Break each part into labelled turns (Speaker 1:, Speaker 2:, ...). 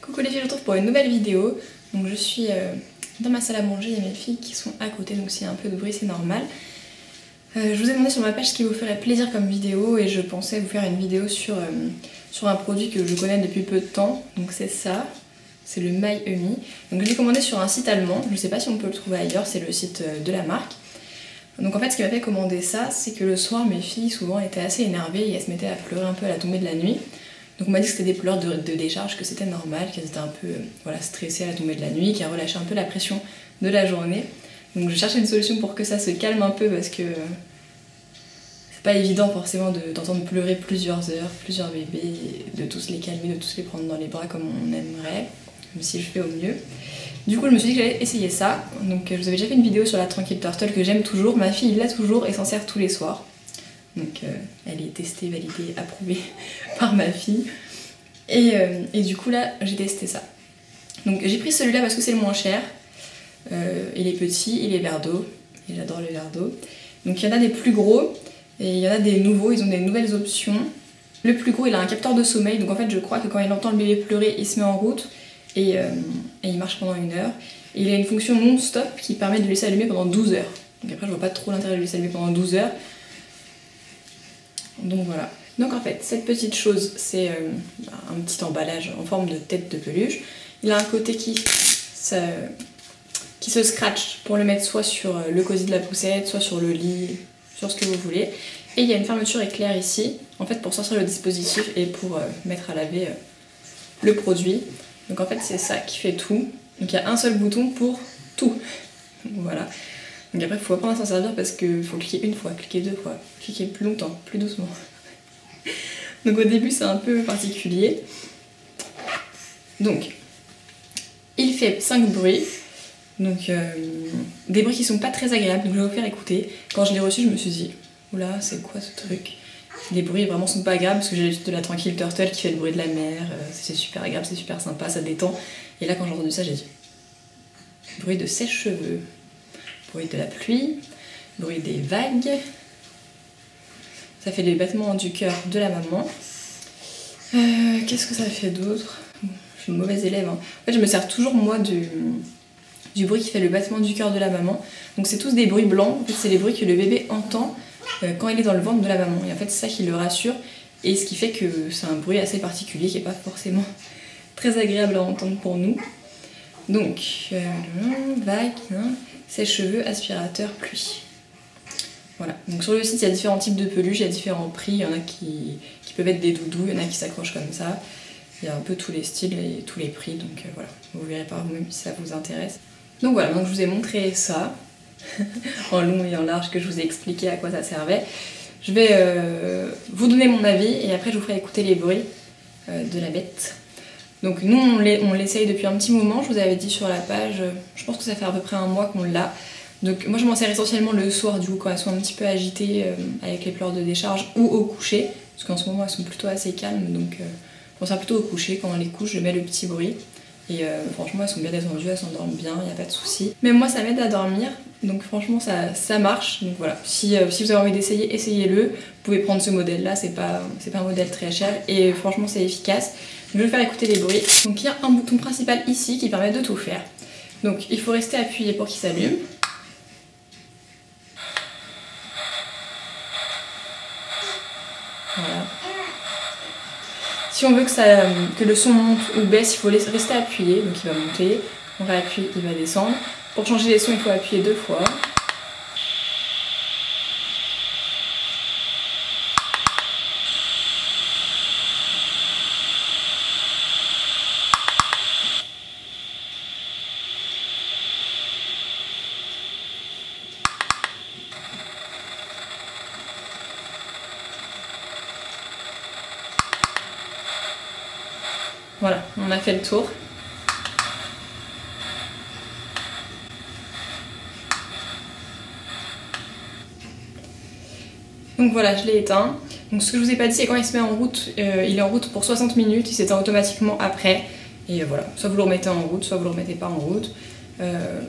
Speaker 1: Coucou les filles, je vous retrouve pour une nouvelle vidéo. Donc je suis dans ma salle à manger, il y a mes filles qui sont à côté, donc s'il y a un peu de bruit c'est normal. Je vous ai demandé sur ma page ce qui vous ferait plaisir comme vidéo et je pensais vous faire une vidéo sur un produit que je connais depuis peu de temps. Donc c'est ça, c'est le My Umi. Donc je l'ai commandé sur un site allemand, je ne sais pas si on peut le trouver ailleurs, c'est le site de la marque. Donc en fait ce qui m'a fait commander ça, c'est que le soir mes filles souvent étaient assez énervées et elles se mettaient à pleurer un peu à la tombée de la nuit. Donc on m'a dit que c'était des pleurs de décharge, que c'était normal, qu'elles étaient un peu stressées à la tombée de la nuit, qu'elles relâchaient un peu la pression de la journée. Donc je cherchais une solution pour que ça se calme un peu parce que c'est pas évident forcément d'entendre pleurer plusieurs heures, plusieurs bébés, de tous les calmer, de tous les prendre dans les bras comme on aimerait, même si je fais au mieux. Du coup je me suis dit que j'allais essayer ça. Donc je vous avais déjà fait une vidéo sur la Tranquille Turtle que j'aime toujours, ma fille l'a toujours et s'en sert tous les soirs. Donc elle est testée, validée, approuvée par ma fille. Et du coup là j'ai testé ça. Donc j'ai pris celui-là parce que c'est le moins cher. Il est petit, il est verre d'eau. Et j'adore le verre d'eau. Donc il y en a des plus gros et il y en a des nouveaux, ils ont des nouvelles options. Le plus gros il a un capteur de sommeil, donc en fait je crois que quand il entend le bébé pleurer il se met en route et il marche pendant 1 heure. Et il a une fonction non-stop qui permet de le laisser allumer pendant 12 heures. Donc après je vois pas trop l'intérêt de le laisser allumer pendant 12 heures. Donc voilà. Donc en fait, cette petite chose, c'est un petit emballage en forme de tête de peluche. Il a un côté qui se scratch pour le mettre soit sur le cosy de la poussette, soit sur le lit, sur ce que vous voulez. Et il y a une fermeture éclair ici, en fait pour sortir le dispositif et pour mettre à laver le produit. Donc en fait c'est ça qui fait tout. Donc il y a un seul bouton pour tout. Voilà. Donc après il faut apprendre à s'en servir parce qu'il faut cliquer une fois, cliquer 2 fois, cliquer plus longtemps, plus doucement. Donc au début c'est un peu particulier. Donc il fait 5 bruits. Donc des bruits qui sont pas très agréables, donc je vais vous faire écouter. Quand je l'ai reçu je me suis dit, oula c'est quoi ce truc? Les bruits vraiment sont pas agréables parce que j'ai l'habitude de la Tranquille Turtle qui fait le bruit de la mer, c'est super agréable, c'est super sympa, ça détend. Et là quand j'ai entendu ça j'ai dit, bruit de sèche-cheveux. Bruit de la pluie, bruit des vagues, ça fait les battements du cœur de la maman. Qu'est-ce que ça fait d'autre? Je suis une mauvaise élève. Hein. En fait, je me sers toujours moi du bruit qui fait le battement du cœur de la maman. Donc c'est tous des bruits blancs, en fait c'est les bruits que le bébé entend quand il est dans le ventre de la maman. Et en fait c'est ça qui le rassure et ce qui fait que c'est un bruit assez particulier qui n'est pas forcément très agréable à entendre pour nous. Donc, vague, sèche-cheveux, aspirateur, pluie. Voilà. Donc sur le site, il y a différents types de peluches, il y a différents prix. Il y en a qui peuvent être des doudous, il y en a qui s'accrochent comme ça. Il y a un peu tous les styles et tous les prix. Donc voilà, vous verrez par vous-même si ça vous intéresse. Donc voilà, donc je vous ai montré ça, en long et en large, que je vous ai expliqué à quoi ça servait. Je vais vous donner mon avis et après je vous ferai écouter les bruits de la bête. Donc nous on l'essaye depuis un petit moment, je vous avais dit sur la page, je pense que ça fait à peu près 1 mois qu'on l'a. Donc moi je m'en sers essentiellement le soir du coup quand elles sont un petit peu agitées avec les pleurs de décharge ou au coucher, parce qu'en ce moment elles sont plutôt assez calmes, donc je m'en sers plutôt au coucher, quand on les couche je mets le petit bruit. Et franchement elles sont bien détendues, elles s'endorment bien, il n'y a pas de souci. Mais moi ça m'aide à dormir, donc franchement ça marche. Donc voilà, si vous avez envie d'essayer, essayez-le. Vous pouvez prendre ce modèle là, c'est pas un modèle très cher et franchement c'est efficace. Je vais vous faire écouter les bruits. Donc il y a un bouton principal ici qui permet de tout faire. Donc il faut rester appuyé pour qu'il s'allume. Voilà. Si on veut que le son monte ou baisse, il faut rester appuyé. Donc il va monter, on réappuie, il va descendre. Pour changer les sons, il faut appuyer 2 fois. Voilà, on a fait le tour. Donc voilà, je l'ai éteint. Donc ce que je vous ai pas dit, c'est quand il se met en route, il est en route pour 60 minutes, il s'éteint automatiquement après. Et voilà, soit vous le remettez en route, soit vous le remettez pas en route.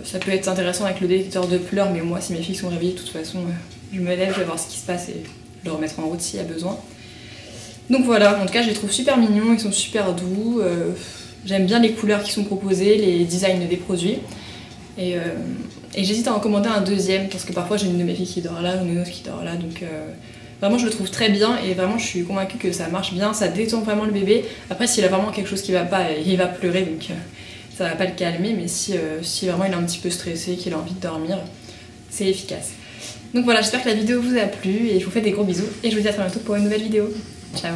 Speaker 1: Ça peut être intéressant avec le détecteur de pleurs, mais moi si mes filles sont réveillées, de toute façon, je me lève, je vais voir ce qui se passe et je le remettrai en route s'il y a besoin. Donc voilà, en tout cas je les trouve super mignons, ils sont super doux. J'aime bien les couleurs qui sont proposées, les designs des produits. Et j'hésite à en commander un deuxième parce que parfois j'ai une de mes filles qui dort là, ou une autre qui dort là, donc vraiment je le trouve très bien et vraiment je suis convaincue que ça marche bien, ça détend vraiment le bébé. Après s'il a vraiment quelque chose qui va pas, il va pleurer, donc ça va pas le calmer, mais si vraiment il est un petit peu stressé, qu'il a envie de dormir, c'est efficace. Donc voilà, j'espère que la vidéo vous a plu et je vous fais des gros bisous et je vous dis à très bientôt pour une nouvelle vidéo. Ciao.